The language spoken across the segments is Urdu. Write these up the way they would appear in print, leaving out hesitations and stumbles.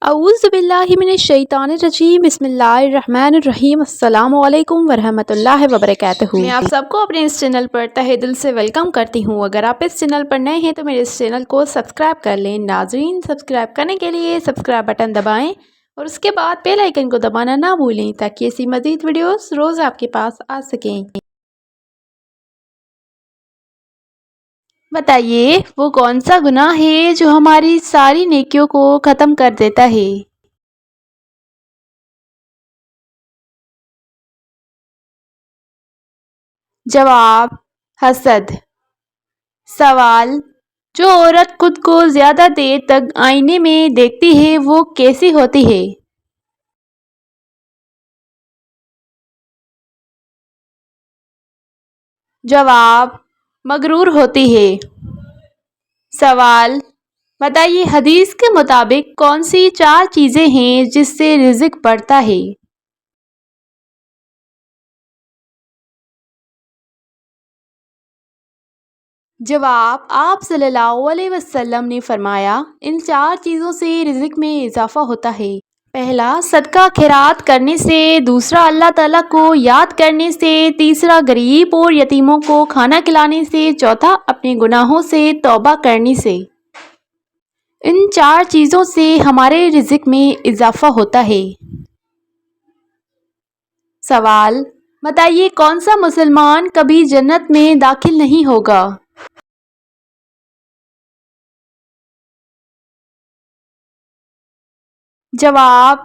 اعوذ باللہ من الشیطان الرجیم بسم اللہ الرحمن الرحیم السلام علیکم ورحمۃ اللہ وبرکاتہ۔ میں آپ سب کو اپنے اس چینل پر تہہ دل سے ویلکم کرتی ہوں۔ اگر آپ اس چینل پر نئے ہیں تو میرے اس چینل کو سبسکرائب کر لیں۔ ناظرین، سبسکرائب کرنے کے لیے سبسکرائب بٹن دبائیں اور اس کے بعد بیل آئیکن کو دبانا نہ بھولیں تاکہ ایسی مزید ویڈیوز روز آپ کے پاس آ سکیں۔ بتائیے وہ کون سا گناہ ہے جو ہماری ساری نیکیوں کو ختم کر دیتا ہے؟ جواب: حسد۔ سوال: جو عورت خود کو زیادہ دیر تک آئینے میں دیکھتی ہے وہ کیسی ہوتی ہے؟ جواب: مغرور ہوتی ہے۔ سوال: بتائیے حدیث کے مطابق کون سی 4 چیزیں ہیں جس سے رزق بڑھتا ہے؟ جواب: آپ صلی اللہ علیہ وسلم نے فرمایا، ان 4 چیزوں سے رزق میں اضافہ ہوتا ہے۔ پہلا، صدقہ خیرات کرنے سے، دوسرا اللہ تعالیٰ کو یاد کرنے سے، تیسرا غریب اور یتیموں کو کھانا کھلانے سے، چوتھا اپنے گناہوں سے توبہ کرنے سے۔ ان 4 چیزوں سے ہمارے رزق میں اضافہ ہوتا ہے۔ سوال: بتائیے کون سا مسلمان کبھی جنت میں داخل نہیں ہوگا؟ جواب: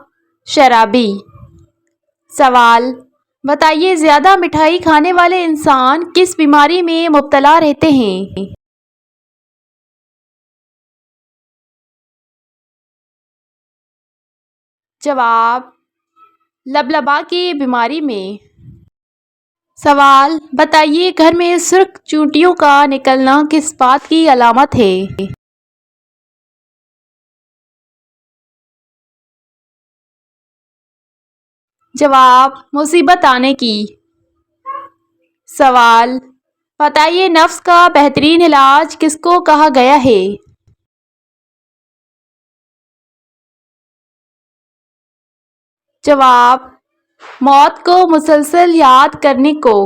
شرابی۔ سوال: بتائیے زیادہ مٹھائی کھانے والے انسان کس بیماری میں مبتلا رہتے ہیں؟ جواب: لبلبا کی بیماری میں۔ سوال: بتائیے گھر میں سرخ چونٹیوں کا نکلنا کس بات کی علامت ہے؟ جواب: مصیبت آنے کی۔ سوال: بتائیے نفس کا بہترین علاج کس کو کہا گیا ہے؟ جواب: موت کو مسلسل یاد کرنے کو۔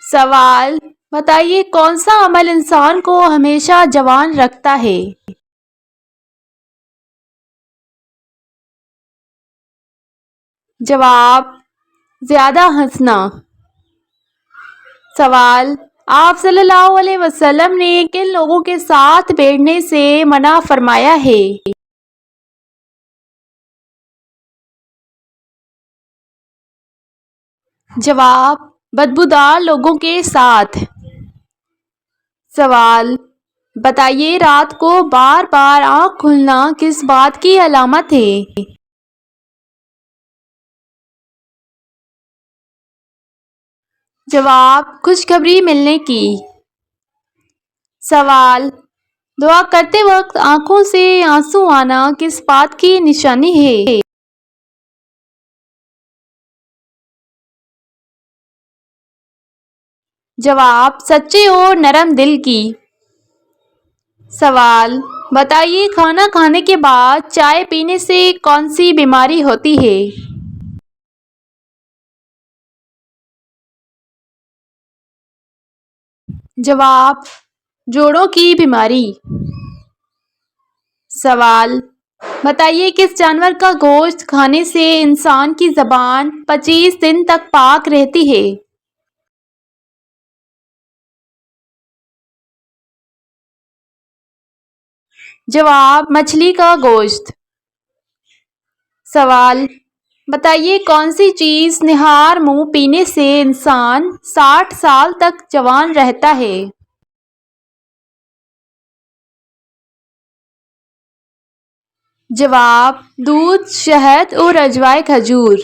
سوال: بتائیے کون سا عمل انسان کو ہمیشہ جوان رکھتا ہے؟ جواب: زیادہ ہنسنا۔ سوال: آپ صلی اللہ علیہ وسلم نے کن لوگوں کے ساتھ بیٹھنے سے منع فرمایا ہے؟ جواب: بدبودار لوگوں کے ساتھ۔ سوال: بتائیے رات کو بار بار آنکھ کھلنا کس بات کی علامت ہے؟ جواب: خوشخبری ملنے کی۔ سوال: دعا کرتے وقت آنکھوں سے آنسو آنا کس بات کی نشانی ہے؟ جواب: سچے اور نرم دل کی۔ سوال: بتائیے کھانا کھانے کے بعد چائے پینے سے کون سی بیماری ہوتی ہے؟ جواب: جوڑوں کی بیماری۔ سوال: بتائیے کس جانور کا گوشت کھانے سے انسان کی زبان 25 دن تک پاک رہتی ہے؟ جواب: مچھلی کا گوشت۔ سوال: بتائیے کون سی چیز نہار منہ پینے سے انسان 60 سال تک جوان رہتا ہے؟ جواب: دودھ، شہد اور اجوائے کھجور۔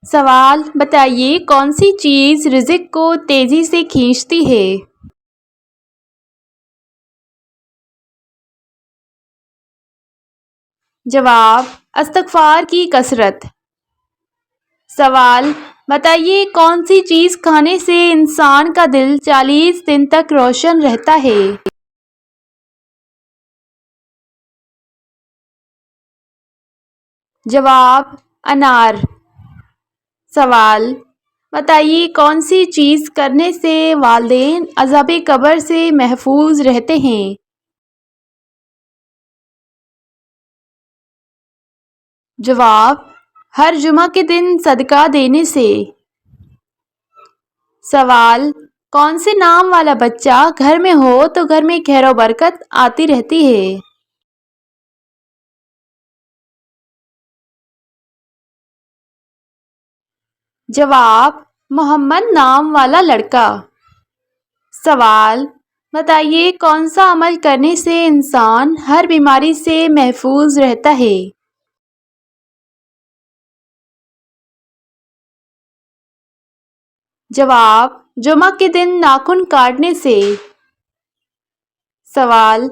سوال: بتائیے کون سی چیز رزق کو تیزی سے کھینچتی ہے؟ جواب: استغفار کی کثرت۔ سوال: بتائیے کون سی چیز کھانے سے انسان کا دل 40 دن تک روشن رہتا ہے؟ جواب: انار۔ سوال: بتائیے کون سی چیز کرنے سے والدین عذاب قبر سے محفوظ رہتے ہیں؟ جواب: ہر جمعہ کے دن صدقہ دینے سے۔ سوال: کون سے نام والا بچہ گھر میں ہو تو گھر میں خیر و برکت آتی رہتی ہے؟ جواب: محمد نام والا لڑکا۔ سوال: بتائیے کون سا عمل کرنے سے انسان ہر بیماری سے محفوظ رہتا ہے؟ جواب: جمعہ کے دن ناخن کاٹنے سے۔ سوال: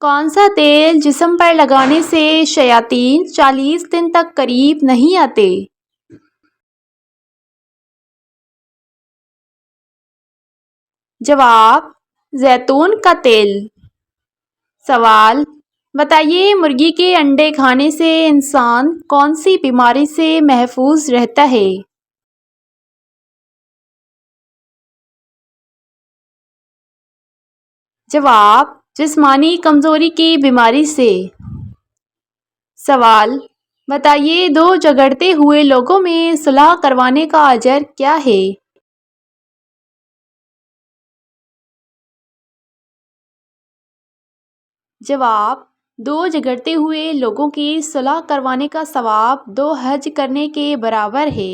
کون سا تیل جسم پر لگانے سے شیاطین 40 دن تک قریب نہیں آتے؟ جواب: زیتون کا تیل۔ سوال: بتائیے مرغی کے انڈے کھانے سے انسان کون سی بیماری سے محفوظ رہتا ہے؟ جواب: جسمانی کمزوری کی بیماری سے۔ سوال: بتائیے دو جھگڑتے ہوئے لوگوں میں صلح کروانے کا اجر کیا ہے؟ جواب: دو جھگڑتے ہوئے لوگوں کی صلح کروانے کا ثواب 2 حج کرنے کے برابر ہے۔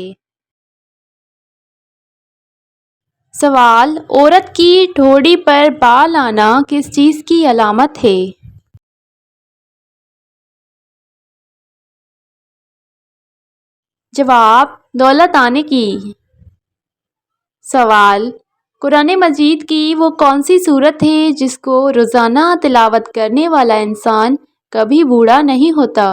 سوال: عورت کی ٹھوڑی پر بال آنا کس چیز کی علامت ہے؟ جواب: دولت آنے کی۔ سوال: قرآن مجید کی وہ کون سی سورت ہے جس کو روزانہ تلاوت کرنے والا انسان کبھی بوڑھا نہیں ہوتا؟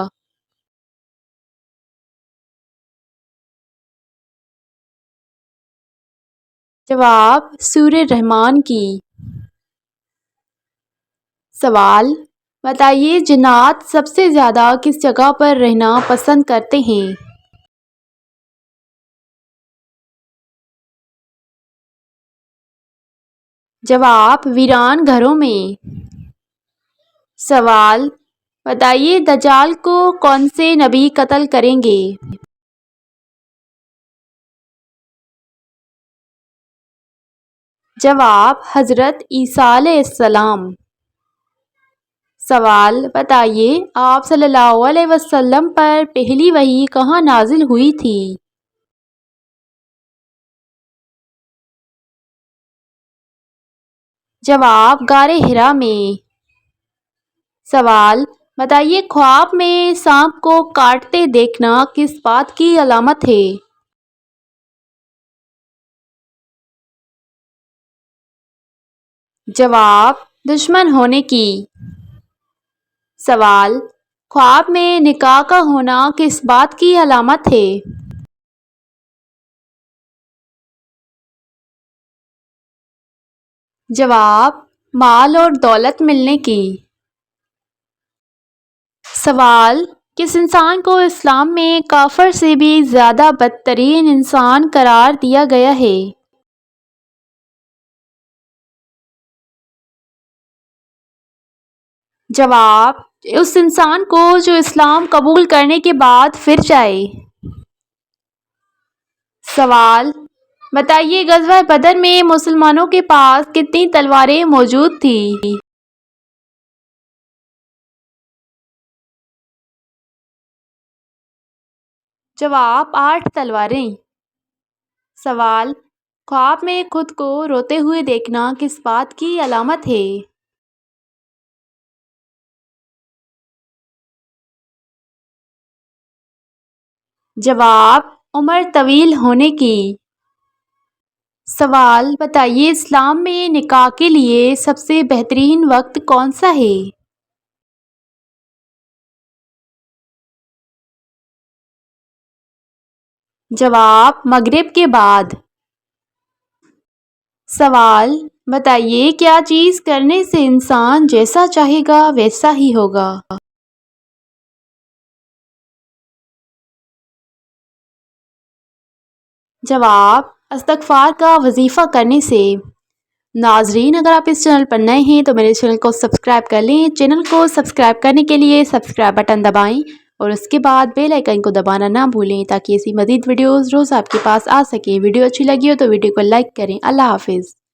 جواب: سورہ رحمان کی۔ سوال: بتائیے جنات سب سے زیادہ کس جگہ پر رہنا پسند کرتے ہیں؟ جواب: ویران گھروں میں۔ سوال: بتائیے دجال کو کون سے نبی قتل کریں گے؟ جواب: حضرت عیسیٰ علیہ السلام۔ سوال: بتائیے آپ صلی اللہ علیہ وسلم پر پہلی وحی کہاں نازل ہوئی تھی؟ جواب: غار حرا میں۔ سوال: بتائیے خواب میں سانپ کو کاٹتے دیکھنا کس بات کی علامت ہے؟ جواب: دشمن ہونے کی۔ سوال: خواب میں نکاح کا ہونا کس بات کی علامت ہے؟ جواب: مال اور دولت ملنے کی۔ سوال: کس انسان کو اسلام میں کافر سے بھی زیادہ بدترین انسان قرار دیا گیا ہے؟ جواب: اس انسان کو جو اسلام قبول کرنے کے بعد پھر جائے۔ سوال: بتائیے غزوہ بدر میں مسلمانوں کے پاس کتنی تلواریں موجود تھیں؟ جواب: 8 تلواریں۔ سوال: خواب میں خود کو روتے ہوئے دیکھنا کس بات کی علامت ہے؟ جواب: عمر طویل ہونے کی۔ سوال: بتائیے اسلام میں نکاح کے لیے سب سے بہترین وقت کون سا ہے؟ جواب: مغرب کے بعد۔ سوال: بتائیے کیا چیز کرنے سے انسان جیسا چاہے گا ویسا ہی ہوگا؟ جواب: استغفار کا وظیفہ کرنے سے۔ ناظرین، اگر آپ اس چینل پر نئے ہیں تو میرے چینل کو سبسکرائب کر لیں۔ چینل کو سبسکرائب کرنے کے لیے سبسکرائب بٹن دبائیں اور اس کے بعد بیل آئیکن کو دبانا نہ بھولیں تاکہ ایسی مزید ویڈیوز روز آپ کے پاس آ سکیں۔ ویڈیو اچھی لگی ہو تو ویڈیو کو لائک کریں۔ اللہ حافظ۔